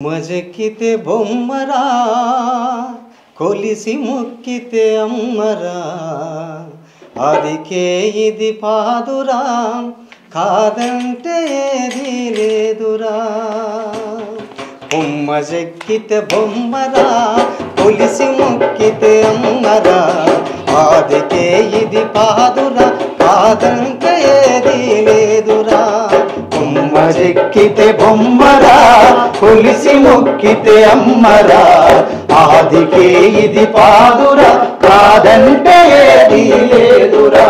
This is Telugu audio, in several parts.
మజెక్కితే బొమ్మరా కొలిసి మొక్కితే అమ్మరా అదికే ఇది పాదురా కాదంటే ఏది లేదురా మజెక్కితే బొమ్మరా కొలిసి మొక్కితే అమ్మరా అదికే ఇది పాదురా కాదంటే ఏది లేదురా మజెక్కితే బొమ్మరా కొలిసి మొక్కితే అమ్మరా ఆదికే ఇది పాదురా కాదంటే ఏది లేదురా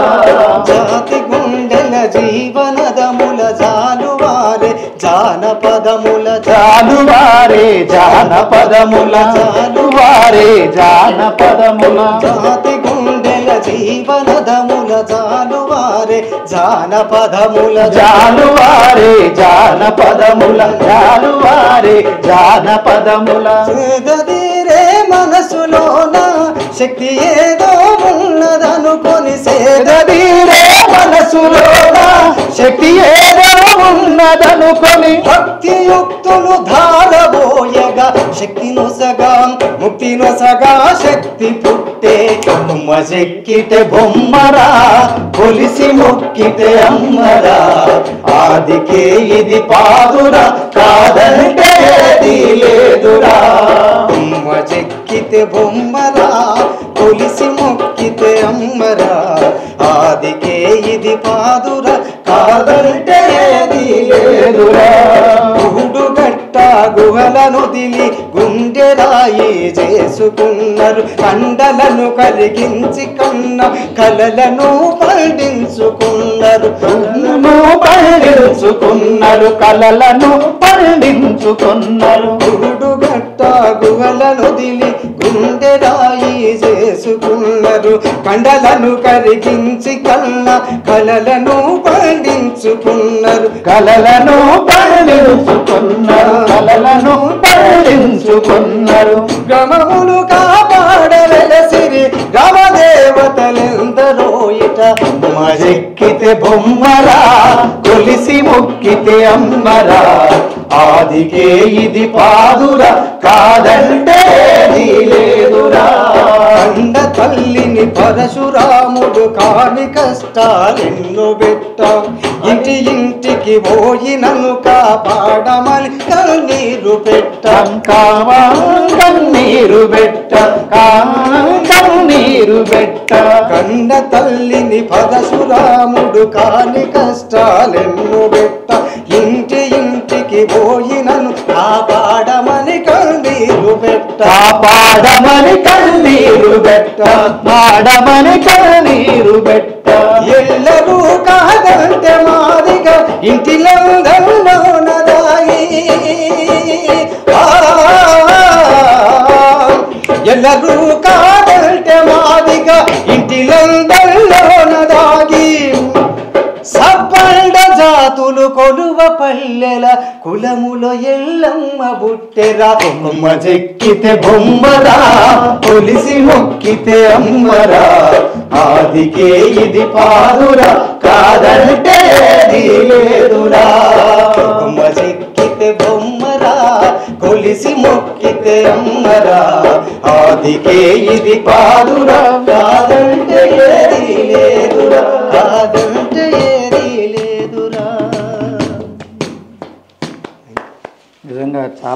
జాతి గుండెల జీవనదముల జాలువారే జానపదముల జాలువారే జానపదముల జాలువారే జానపదముల జాతి గుండెల జీవనదముల జాలువారే జానపదముల జాలువారే జానపదముల జాలువారే జానపదముల సేదదీరే మనసులోన శక్తి ఏదో ఉన్నదనుకొని సేదదీరే మనసులోన శక్తి ఏదో ఉన్నదనుకొని భక్తియుక్తులు ధారబోయగా శక్తి నొసగా ముక్తి నొసగా శక్తి పుట్టే మజెక్కితే బొమ్మరా కొలిసి మొక్కితే అమ్మరా ఆదికే ఇది పాదురా కాదంటే ఏది లేదురా మజెక్కితే బొమ్మరా కొలిసి మొక్కితే అమ్మరా ఆదికే ఇది పాదురా కాదంటే ఏది లేదురా గూడుగట్ట గుహలను దిలి గుండెరాయి చేసుకున్నారు కండలను కరిగించి కన్న కలలను పండించుకున్నారు కలలను పండించుకున్నారు గూడుగట్ట గుహలను దిలి గుండెరాయి చేసుకున్నారు కండలను కరిగించి కన్న కలలను పండించుకున్నారు కలలను పండించుకున్నారు కలలను పండించుకున్నారు గ్రామములు కాపాడవెలసిరి గ్రామదేవతలెందరో ఇట మజెక్కితే బొమ్మరా కొలిసి మొక్కితే అమ్మరా ఆదికే ఇది పాదురా కాదంటే ఏది లేదురా అండ తల్లిని పరశురాముడు కాని కష్టాలెన్నో పెట్ట ఇంటి ఇంటికి పోయి నన్ను కాపాడమని కన్నీరు పెట్టాం కన్నీరు పెట్ట కన్నీరు పెట్ట కండ తల్లిని పరశురాముడు కాని కష్టాలెన్నో పెట్ట ఇంటి ఇంటికి పోయి నన్ను కాపాడమని కన్నీరు పెట్ట కాపాడమని కన్నీరు పెట్ట పాడమని కన్నీరు పెట్ట ఎల్లరూ కాదంటే మాదిగా ఇంటిలోనదాయి ఎల్లరూ కాదంటే మాదిగా ఇంటిలోనదాగి సబ్బండ జాతులు కొలువ పల్లెల కులములో ఎల్లమ్మ బుట్టెరా మజెక్కితే బొమ్మరా కొలిసి మొక్కితే అమ్మరా ఆదికే ఇది పాదురా కాదంటే ఏది లేదురా మజెక్కితే బొమ్మరా కొలిసి మొక్కితే అమ్మరా ఆదికే ఇది పాదురా కాదంటే ఏది లేదురా కాదంటే ఏది లేదురా నిజంగా చాలా